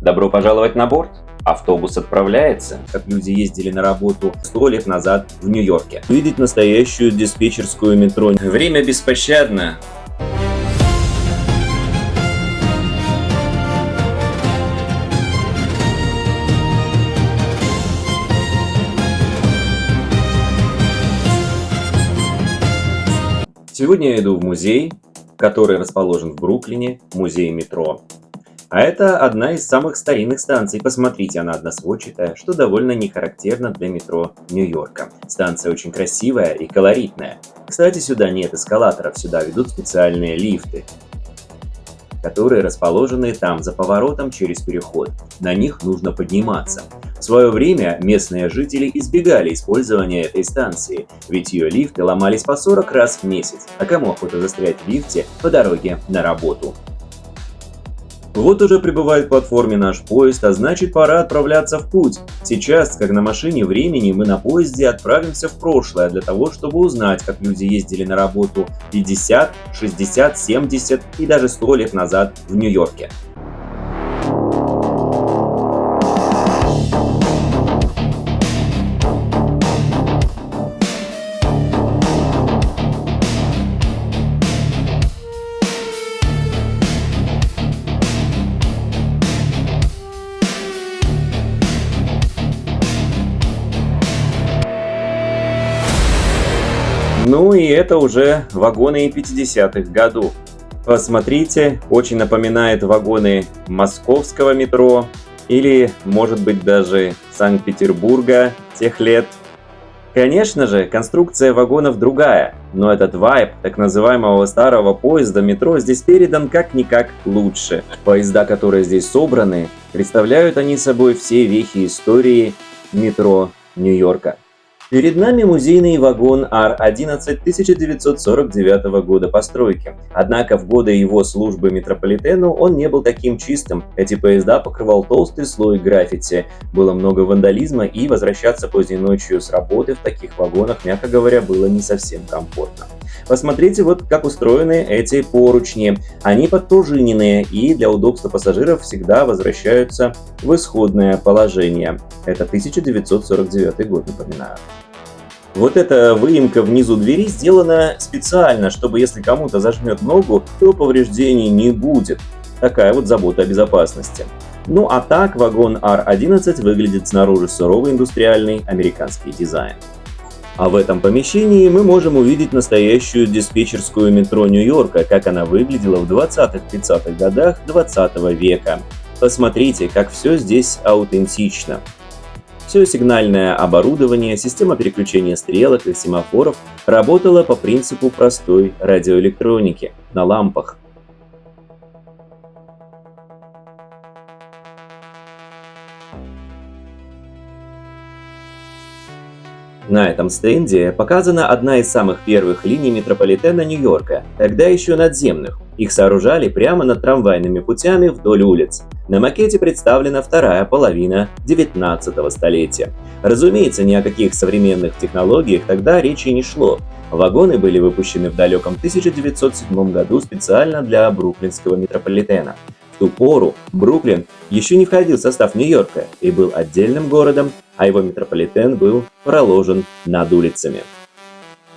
Добро пожаловать на борт! Автобус отправляется, как люди ездили на работу 100 лет назад в Нью-Йорке. Увидеть настоящую диспетчерскую метро. Время беспощадно. Сегодня я иду в музей, который расположен в Бруклине, музей метро. А это одна из самых старинных станций. Посмотрите, она односводчатая, что довольно не характерно для метро Нью-Йорка. Станция очень красивая и колоритная. Кстати, сюда нет эскалаторов, сюда ведут специальные лифты, которые расположены там, за поворотом через переход. На них нужно подниматься. В свое время местные жители избегали использования этой станции, ведь ее лифты ломались по 40 раз в месяц. А кому охота застрять в лифте по дороге на работу? Вот уже прибывает к платформе наш поезд, а значит, пора отправляться в путь. Сейчас, как на машине времени, мы на поезде отправимся в прошлое для того, чтобы узнать, как люди ездили на работу 50, 60, 70 и даже 100 лет назад в Нью-Йорке. Ну и это уже вагоны 50-х годов. Посмотрите, очень напоминает вагоны московского метро или, может быть, даже Санкт-Петербурга тех лет. Конечно же, конструкция вагонов другая, но этот вайб так называемого старого поезда метро здесь передан как-никак лучше. Поезда, которые здесь собраны, представляют они собой все вехи истории метро Нью-Йорка. Перед нами музейный вагон Р-11 1949 года постройки. Однако в годы его службы метрополитену он не был таким чистым. Эти поезда покрывал толстый слой граффити. Было много вандализма, и возвращаться поздней ночью с работы в таких вагонах, мягко говоря, было не совсем комфортно. Посмотрите, вот как устроены эти поручни. Они подпружиненные и для удобства пассажиров всегда возвращаются в исходное положение. Это 1949 год, напоминаю. Вот эта выемка внизу двери сделана специально, чтобы если кому-то зажмет ногу, то повреждений не будет. Такая вот забота о безопасности. Ну а так вагон Р-11 выглядит снаружи суровый индустриальный американский дизайн. А в этом помещении мы можем увидеть настоящую диспетчерскую метро Нью-Йорка, как она выглядела в 20-30-х годах 20 века. Посмотрите, как все здесь аутентично. Все сигнальное оборудование, система переключения стрелок и семафоров работала по принципу простой радиоэлектроники на лампах. На этом стенде показана одна из самых первых линий метрополитена Нью-Йорка, тогда еще надземных. Их сооружали прямо над трамвайными путями вдоль улиц. На макете представлена вторая половина 19 столетия. Разумеется, ни о каких современных технологиях тогда речи не шло. Вагоны были выпущены в далеком 1907 году специально для бруклинского метрополитена. В ту пору Бруклин еще не входил в состав Нью-Йорка и был отдельным городом, а его метрополитен был проложен над улицами.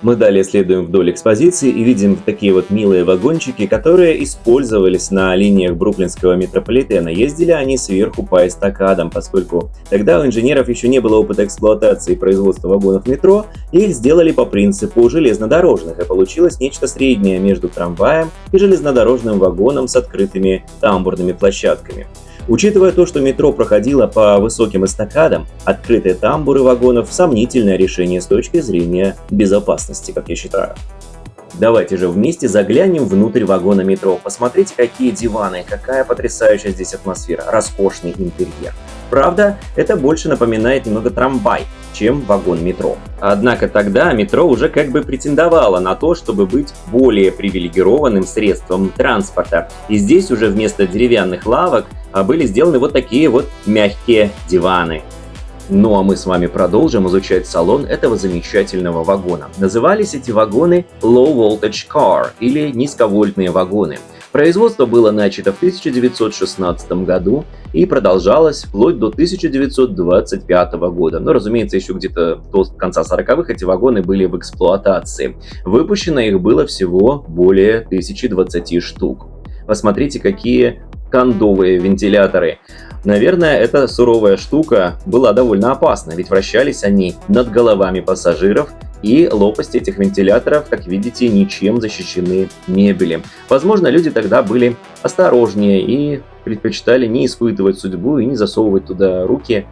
Мы далее следуем вдоль экспозиции и видим такие вот милые вагончики, которые использовались на линиях бруклинского метрополитена. Ездили они сверху по эстакадам, поскольку тогда у инженеров еще не было опыта эксплуатации и производства вагонов метро, и их сделали по принципу железнодорожных, и получилось нечто среднее между трамваем и железнодорожным вагоном с открытыми тамбурными площадками. Учитывая то, что метро проходило по высоким эстакадам, открытые тамбуры вагонов – сомнительное решение с точки зрения безопасности, как я считаю. Давайте же вместе заглянем внутрь вагона метро. Посмотрите, какие диваны, какая потрясающая здесь атмосфера, роскошный интерьер. Правда, это больше напоминает немного трамвай, чем вагон метро. Однако тогда метро уже как бы претендовало на то, чтобы быть более привилегированным средством транспорта. И здесь уже вместо деревянных лавок были сделаны вот такие вот мягкие диваны. Ну а мы с вами продолжим изучать салон этого замечательного вагона. Назывались эти вагоны Low Voltage Car или низковольтные вагоны. Производство было начато в 1916 году и продолжалось вплоть до 1925 года. Но, разумеется, еще где-то до конца 40-х эти вагоны были в эксплуатации. Выпущено их было всего более 1020 штук. Посмотрите, какие кондовые вентиляторы. Наверное, эта суровая штука была довольно опасна, ведь вращались они над головами пассажиров, и лопасти этих вентиляторов, как видите, ничем защищены не были. Возможно, люди тогда были осторожнее и предпочитали не испытывать судьбу и не засовывать туда руки,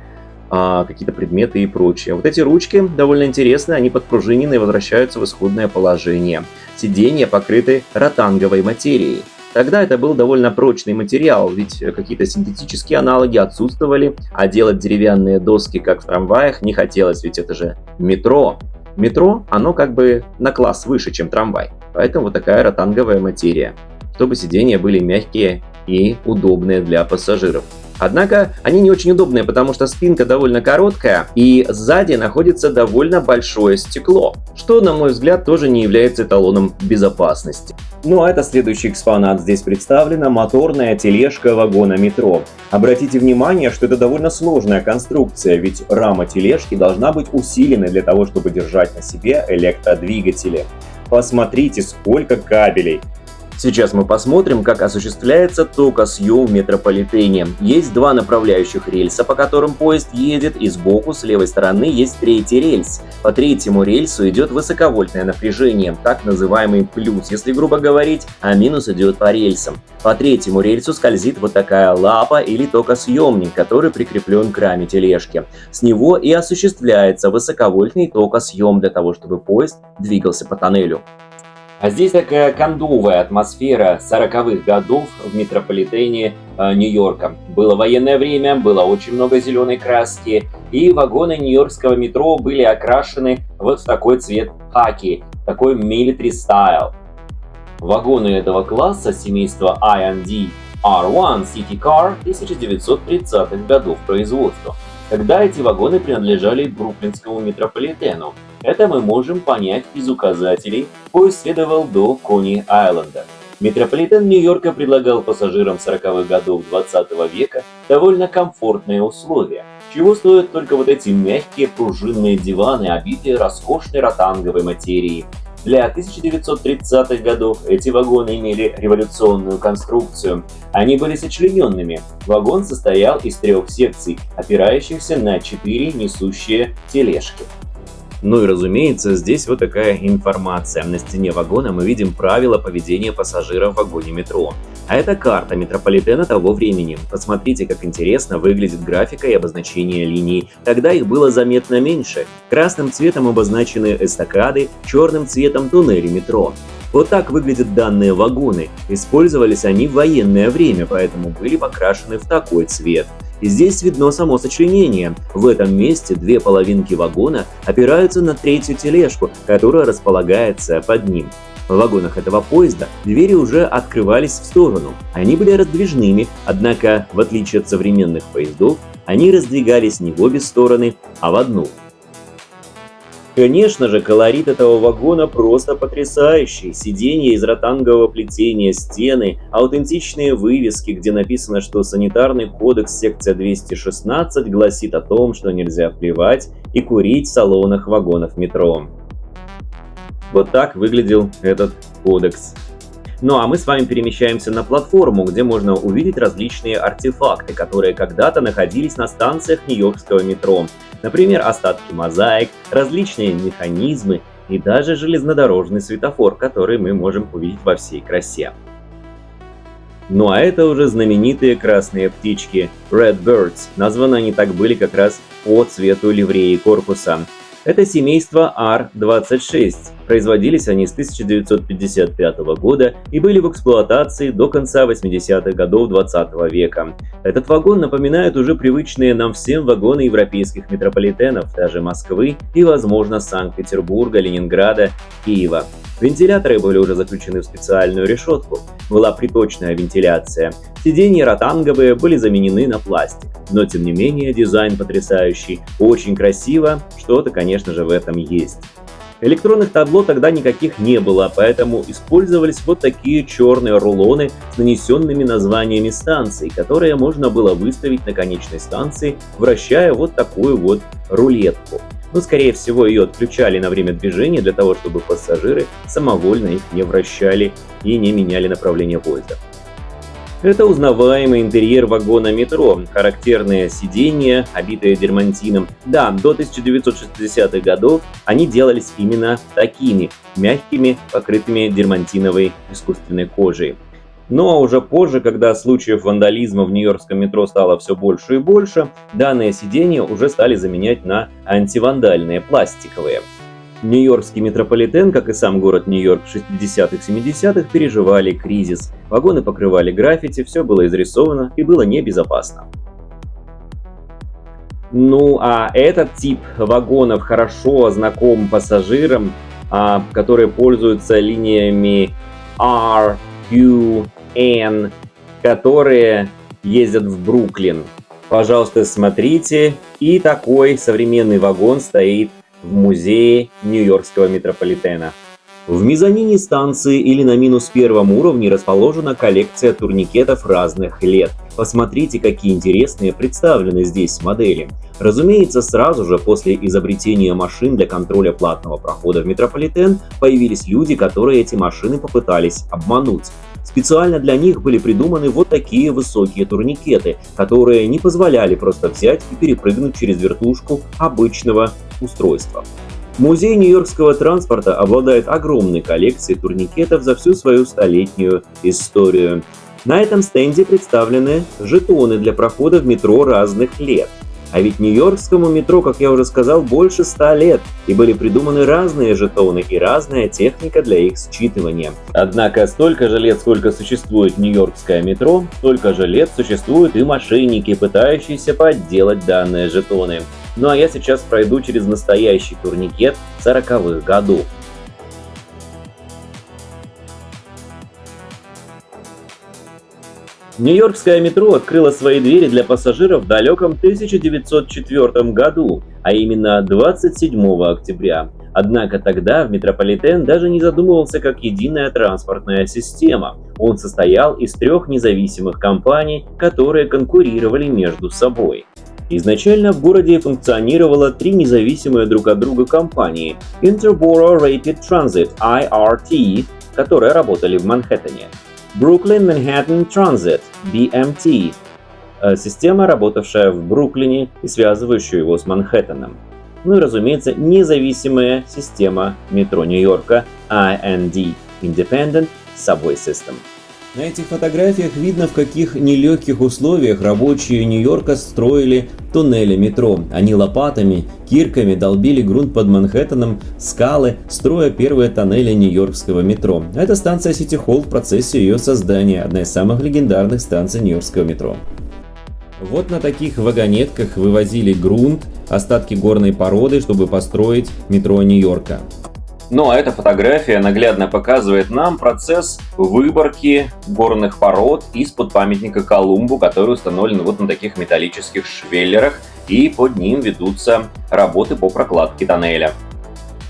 какие-то предметы и прочее. Вот эти ручки довольно интересные, они подпружинены и возвращаются в исходное положение. Сиденья покрыты ротанговой материей. Тогда это был довольно прочный материал, ведь какие-то синтетические аналоги отсутствовали, а делать деревянные доски, как в трамваях, не хотелось, ведь это же метро. Метро, оно как бы на класс выше, чем трамвай, поэтому вот такая ротанговая материя, чтобы сиденья были мягкие и удобные для пассажиров. Однако они не очень удобные, потому что спинка довольно короткая и сзади находится довольно большое стекло, что, на мой взгляд, тоже не является эталоном безопасности. Ну а это следующий экспонат. Здесь представлена моторная тележка вагона метро. Обратите внимание, что это довольно сложная конструкция, ведь рама тележки должна быть усиленной для того, чтобы держать на себе электродвигатели. Посмотрите, сколько кабелей! Сейчас мы посмотрим, как осуществляется токосъем в метрополитене. Есть два направляющих рельса, по которым поезд едет, и сбоку, с левой стороны, есть третий рельс. По третьему рельсу идет высоковольтное напряжение, так называемый плюс, если грубо говорить, а минус идет по рельсам. По третьему рельсу скользит вот такая лапа или токосъемник, который прикреплен к раме тележки. С него и осуществляется высоковольтный токосъем для того, чтобы поезд двигался по тоннелю. А здесь такая кондовая атмосфера 40-х годов в метрополитене Нью-Йорка. Было военное время, было очень много зеленой краски, и вагоны нью-йоркского метро были окрашены вот в такой цвет хаки, такой military style. Вагоны этого класса семейства I&D R1 City Car 1930-х годов производства. Когда эти вагоны принадлежали бруклинскому метрополитену. Это мы можем понять из указателей. Поезд следовал до Кони-Айленда. Метрополитен Нью-Йорка предлагал пассажирам 40-х годов 20 века довольно комфортные условия, чего стоят только вот эти мягкие пружинные диваны, обитые роскошной ротанговой материей. Для 1930-х годов эти вагоны имели революционную конструкцию. Они были сочлененными. Вагон состоял из 3 секций, опирающихся на 4 несущие тележки. Ну и разумеется, здесь вот такая информация. На стене вагона мы видим правила поведения пассажира в вагоне метро. А это карта метрополитена того времени. Посмотрите, как интересно выглядит графика и обозначение линий. Тогда их было заметно меньше. Красным цветом обозначены эстакады, черным цветом туннели метро. Вот так выглядят данные вагоны. Использовались они в военное время, поэтому были покрашены в такой цвет. И здесь видно само сочленение. В этом месте 2 половинки вагона опираются на 3-ю тележку, которая располагается под ним. В вагонах этого поезда двери уже открывались в сторону. Они были раздвижными, однако, в отличие от современных поездов, они раздвигались не в обе стороны, а в одну. Конечно же, колорит этого вагона просто потрясающий. Сиденья из ротангового плетения, стены, аутентичные вывески, где написано, что санитарный кодекс секция 216 гласит о том, что нельзя плевать и курить в салонах вагонов метро. Вот так выглядел этот кодекс. Ну а мы с вами перемещаемся на платформу, где можно увидеть различные артефакты, которые когда-то находились на станциях нью-йоркского метро. Например, остатки мозаик, различные механизмы и даже железнодорожный светофор, который мы можем увидеть во всей красе. Ну а это уже знаменитые красные птички Redbirds. Названы они так были как раз по цвету ливреи корпуса. Это семейство R-26. Производились они с 1955 года и были в эксплуатации до конца 80-х годов 20 века. Этот вагон напоминает уже привычные нам всем вагоны европейских метрополитенов, даже Москвы и, возможно, Санкт-Петербурга, Ленинграда, Киева. Вентиляторы были уже заключены в специальную решетку. Была приточная вентиляция. Сиденья ротанговые были заменены на пластик. Но, тем не менее, дизайн потрясающий. Очень красиво. Что-то, конечно же, в этом есть. Электронных табло тогда никаких не было, поэтому использовались вот такие черные рулоны с нанесенными названиями станций, которые можно было выставить на конечной станции, вращая вот такую вот рулетку. Но, скорее всего, ее отключали на время движения для того, чтобы пассажиры самовольно их не вращали и не меняли направление поезда. Это узнаваемый интерьер вагона метро, характерные сиденья, обитые дермантином. Да, до 1960-х годов они делались именно такими, мягкими, покрытыми дермантиновой искусственной кожей. Ну а уже позже, когда случаев вандализма в нью-йоркском метро стало все больше и больше, данные сиденья уже стали заменять на антивандальные, пластиковые. Нью-Йоркский метрополитен, как и сам город Нью-Йорк в 60-70-х, переживали кризис. Вагоны покрывали граффити, все было изрисовано и было небезопасно. Ну а этот тип вагонов хорошо знаком пассажирам, которые пользуются линиями R, Q, N, которые ездят в Бруклин. Пожалуйста, смотрите, и такой современный вагон стоит в музее Нью-Йоркского метрополитена. В мезонине станции или на минус первом уровне расположена коллекция турникетов разных лет. Посмотрите, какие интересные представлены здесь модели. Разумеется, сразу же после изобретения машин для контроля платного прохода в метрополитен появились люди, которые эти машины попытались обмануть. Специально для них были придуманы вот такие высокие турникеты, которые не позволяли просто взять и перепрыгнуть через вертушку обычного устройства. Музей нью-йоркского транспорта обладает огромной коллекцией турникетов за всю свою столетнюю историю. На этом стенде представлены жетоны для прохода в метро разных лет. А ведь нью-йоркскому метро, как я уже сказал, больше 100 лет, и были придуманы разные жетоны и разная техника для их считывания. Однако столько же лет, сколько существует нью-йоркское метро, столько же лет существуют и мошенники, пытающиеся подделать данные жетоны. Ну а я сейчас пройду через настоящий турникет 40-х годов. Нью-Йоркское метро открыло свои двери для пассажиров в далеком 1904 году, а именно 27 октября. Однако тогда в метрополитен даже не задумывался как единая транспортная система. Он состоял из 3 независимых компаний, которые конкурировали между собой. Изначально в городе функционировало 3 независимые друг от друга компании – Interborough Rapid Transit (IRT), которые работали в Манхэттене, Brooklyn Manhattan Transit (BMT), система, работавшая в Бруклине и связывающая его с Манхэттеном. Ну и, разумеется, независимая система метро Нью-Йорка IND (Independent Subway System). На этих фотографиях видно, в каких нелегких условиях рабочие Нью-Йорка строили туннели метро. Они лопатами, кирками долбили грунт под Манхэттеном, скалы, строя первые тоннели нью-йоркского метро. Это станция Сити-Холл в процессе ее создания, одна из самых легендарных станций нью-йоркского метро. Вот на таких вагонетках вывозили грунт, остатки горной породы, чтобы построить метро Нью-Йорка. Ну а эта фотография наглядно показывает нам процесс выборки горных пород из-под памятника Колумбу, который установлен вот на таких металлических швеллерах, и под ним ведутся работы по прокладке тоннеля.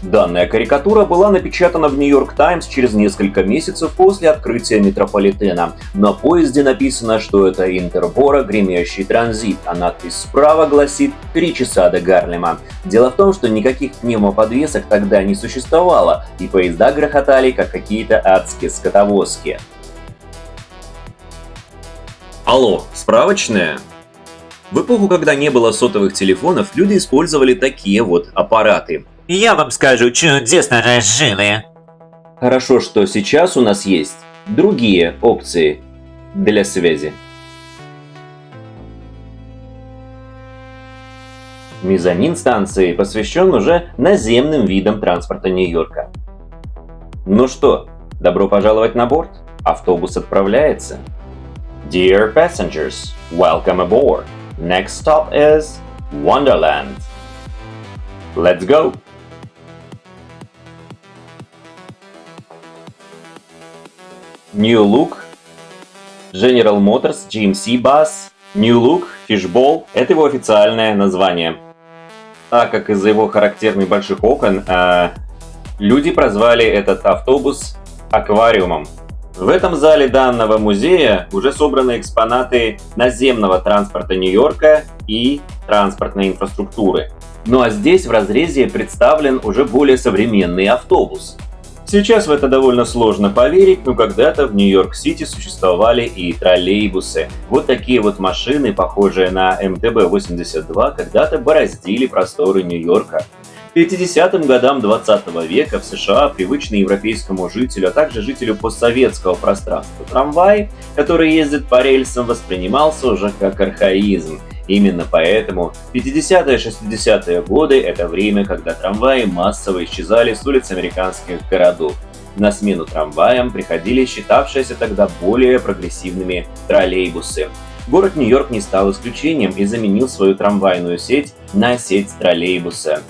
Данная карикатура была напечатана в Нью-Йорк Таймс через несколько месяцев после открытия метрополитена. На поезде написано, что это Интерборо гремящий транзит, а надпись справа гласит «3 часа до Гарлема». Дело в том, что никаких пневмоподвесок тогда не существовало, и поезда грохотали, как какие-то адские скотовозки. Алло, справочная? В эпоху, когда не было сотовых телефонов, люди использовали такие вот аппараты. Я вам скажу, чудесно разжили. Хорошо, что сейчас у нас есть другие опции для связи. Мезонин станции посвящен уже наземным видам транспорта Нью-Йорка. Ну что, добро пожаловать на борт. Автобус отправляется. Dear passengers, welcome aboard. Next stop is Wonderland. Let's go! New Look, General Motors, GMC Bus, New Look, Fishbowl – это его официальное название. Так как из-за его характерных больших окон Люди прозвали этот автобус аквариумом. В этом зале данного музея уже собраны экспонаты наземного транспорта Нью-Йорка и транспортной инфраструктуры. Ну а здесь в разрезе представлен уже более современный автобус. Сейчас в это довольно сложно поверить, но когда-то в Нью-Йорк-Сити существовали и троллейбусы. Вот такие вот машины, похожие на МТБ-82, когда-то бороздили просторы Нью-Йорка. К 50-м годам 20 века в США привычный европейскому жителю, а также жителю постсоветского пространства трамвай, который ездит по рельсам, воспринимался уже как архаизм. Именно поэтому 50-е и 60-е годы – это время, когда трамваи массово исчезали с улиц американских городов. На смену трамваям приходили считавшиеся тогда более прогрессивными троллейбусы. Город Нью-Йорк не стал исключением и заменил свою трамвайную сеть на сеть троллейбуса.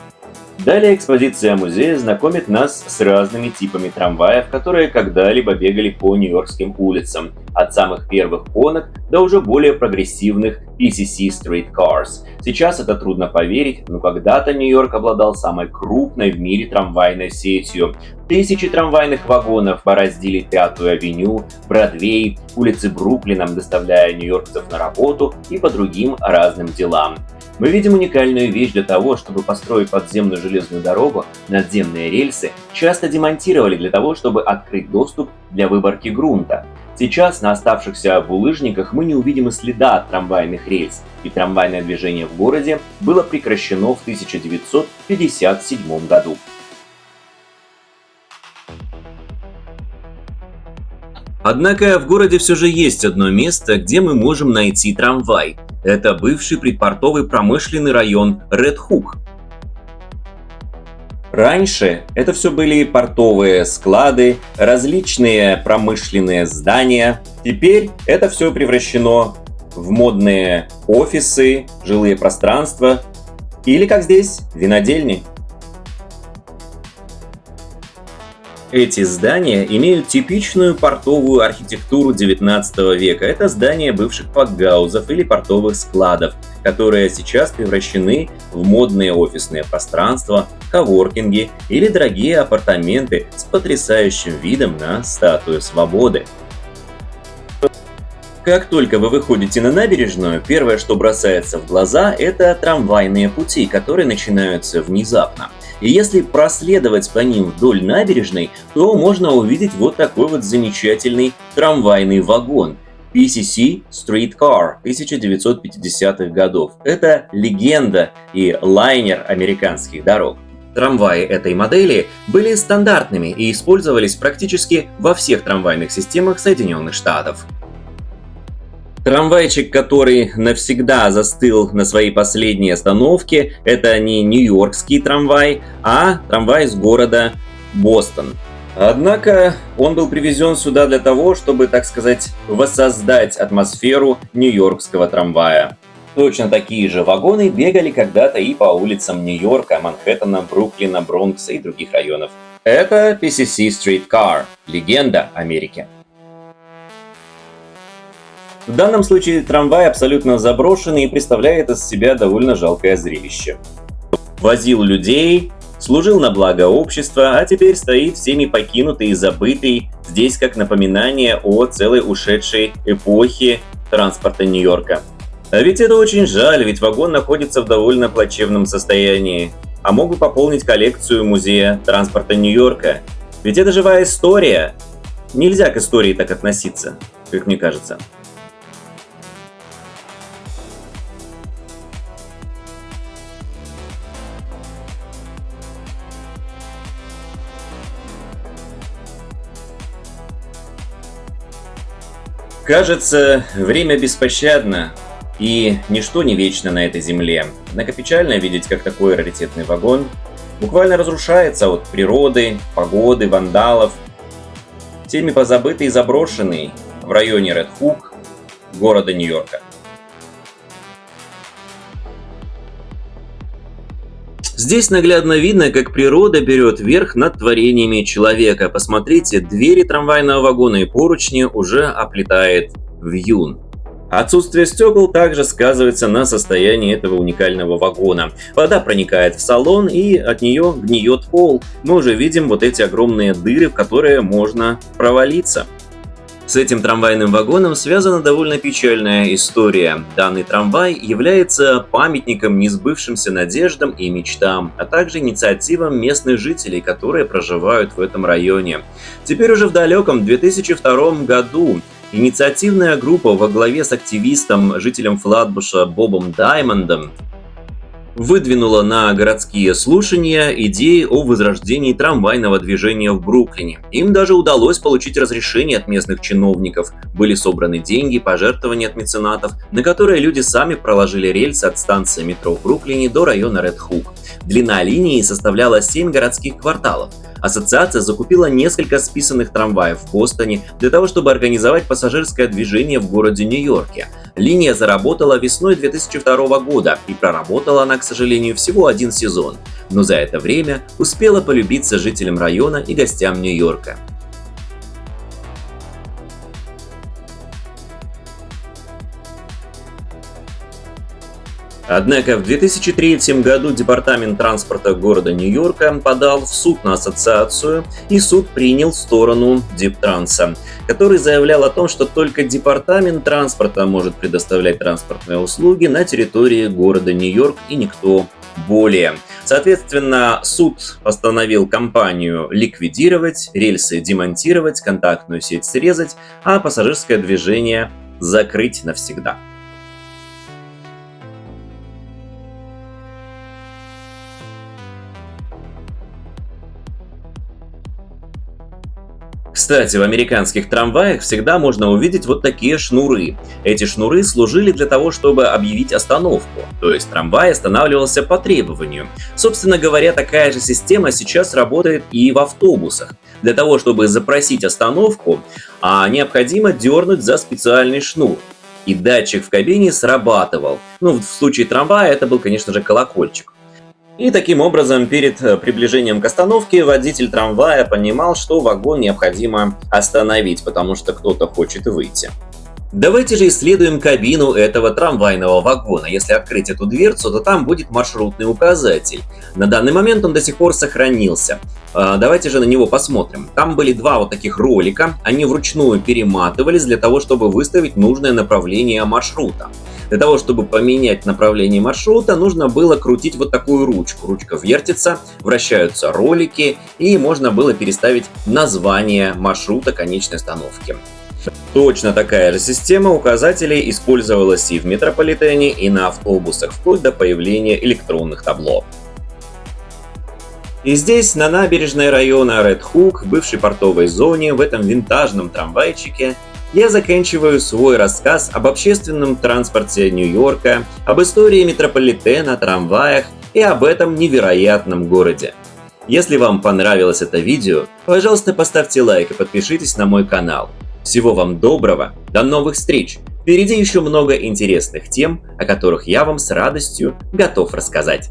Далее экспозиция музея знакомит нас с разными типами трамваев, которые когда-либо бегали по нью-йоркским улицам, от самых первых конок до уже более прогрессивных PCC Street Cars. Сейчас это трудно поверить, но когда-то Нью-Йорк обладал самой крупной в мире трамвайной сетью. Тысячи трамвайных вагонов бороздили Пятую авеню, Бродвей, улицы Бруклина, доставляя нью-йоркцев на работу и по другим разным делам. Мы видим уникальную вещь: для того, чтобы построить подземную железную дорогу, надземные рельсы часто демонтировали для того, чтобы открыть доступ для выборки грунта. Сейчас на оставшихся булыжниках мы не увидим и следа от трамвайных рельс, и трамвайное движение в городе было прекращено в 1957 году. Однако в городе все же есть одно место, где мы можем найти трамвай. Это бывший предпортовый промышленный район Ред-Хук. Раньше это все были портовые склады, различные промышленные здания. Теперь это все превращено в модные офисы, жилые пространства или, как здесь, винодельни. Эти здания имеют типичную портовую архитектуру 19 века. Это здания бывших пакгаузов или портовых складов, которые сейчас превращены в модные офисные пространства, коворкинги или дорогие апартаменты с потрясающим видом на Статую Свободы. Как только вы выходите на набережную, первое, что бросается в глаза, это трамвайные пути, которые начинаются внезапно. И если проследовать по ним вдоль набережной, то можно увидеть вот такой вот замечательный трамвайный вагон PCC Street Car 1950-х годов. Это легенда и лайнер американских дорог. Трамваи этой модели были стандартными и использовались практически во всех трамвайных системах Соединенных Штатов. Трамвайчик, который навсегда застыл на своей последней остановке, это не нью-йоркский трамвай, а трамвай из города Бостон. Однако он был привезен сюда для того, чтобы, так сказать, воссоздать атмосферу нью-йоркского трамвая. Точно такие же вагоны бегали когда-то и по улицам Нью-Йорка, Манхэттена, Бруклина, Бронкса и других районов. Это PCC Street Car, легенда Америки. В данном случае трамвай абсолютно заброшенный и представляет из себя довольно жалкое зрелище. Возил людей, служил на благо общества, а теперь стоит всеми покинутый и забытый, здесь как напоминание о целой ушедшей эпохе транспорта Нью-Йорка. А ведь это очень жаль, ведь вагон находится в довольно плачевном состоянии. А мог бы пополнить коллекцию музея транспорта Нью-Йорка. Ведь это живая история. Нельзя к истории так относиться, как мне кажется. Кажется, время беспощадно, и ничто не вечно на этой земле. Однако печально видеть, как такой раритетный вагон буквально разрушается от природы, погоды, вандалов, всеми позабытый и заброшенный в районе Ред-Хук, города Нью-Йорка. Здесь наглядно видно, как природа берет верх над творениями человека. Посмотрите, двери трамвайного вагона и поручни уже оплетает вьюн. Отсутствие стекол также сказывается на состоянии этого уникального вагона. Вода проникает в салон, и от нее гниет пол. Мы уже видим вот эти огромные дыры, в которые можно провалиться. С этим трамвайным вагоном связана довольно печальная история. Данный трамвай является памятником несбывшимся надеждам и мечтам, а также инициативам местных жителей, которые проживают в этом районе. Теперь уже в далеком 2002 году инициативная группа во главе с активистом, жителем Флатбуша Бобом Даймондом выдвинула на городские слушания идеи о возрождении трамвайного движения в Бруклине. Им даже удалось получить разрешение от местных чиновников. Были собраны деньги, пожертвования от меценатов, на которые люди сами проложили рельсы от станции метро в Бруклине до района Ред-Хук. Длина линии составляла 7 городских кварталов. Ассоциация закупила несколько списанных трамваев в Бостоне для того, чтобы организовать пассажирское движение в городе Нью-Йорке. Линия заработала весной 2002 года, и проработала она, к сожалению, всего один сезон. Но за это время успела полюбиться жителям района и гостям Нью-Йорка. Однако в 2003 году Департамент транспорта города Нью-Йорка подал в суд на ассоциацию, и суд принял сторону Диптранса, который заявлял о том, что только Департамент транспорта может предоставлять транспортные услуги на территории города Нью-Йорк и никто более. Соответственно, суд постановил компанию ликвидировать, рельсы демонтировать, контактную сеть срезать, а пассажирское движение закрыть навсегда. Кстати, в американских трамваях всегда можно увидеть вот такие шнуры. Эти шнуры служили для того, чтобы объявить остановку, то есть трамвай останавливался по требованию. Собственно говоря, такая же система сейчас работает и в автобусах. Для того, чтобы запросить остановку, необходимо дернуть за специальный шнур. И датчик в кабине срабатывал. В случае трамвая это был, конечно же, колокольчик. И таким образом, перед приближением к остановке водитель трамвая понимал, что вагон необходимо остановить, потому что кто-то хочет выйти. Давайте же исследуем кабину этого трамвайного вагона. Если открыть эту дверцу, то там будет маршрутный указатель. На данный момент он до сих пор сохранился. Давайте же на него посмотрим. Там были два вот таких ролика, они вручную перематывались для того, чтобы выставить нужное направление маршрута. Для того, чтобы поменять направление маршрута, нужно было крутить вот такую ручку. Ручка вертится, вращаются ролики, и можно было переставить название маршрута конечной остановки. Точно такая же система указателей использовалась и в метрополитене, и на автобусах, вплоть до появления электронных табло. И здесь, на набережной района Ред-Хук, в бывшей портовой зоне, в этом винтажном трамвайчике, я заканчиваю свой рассказ об общественном транспорте Нью-Йорка, об истории метрополитена, трамваях и об этом невероятном городе. Если вам понравилось это видео, пожалуйста, поставьте лайк и подпишитесь на мой канал. Всего вам доброго, до новых встреч! Впереди еще много интересных тем, о которых я вам с радостью готов рассказать.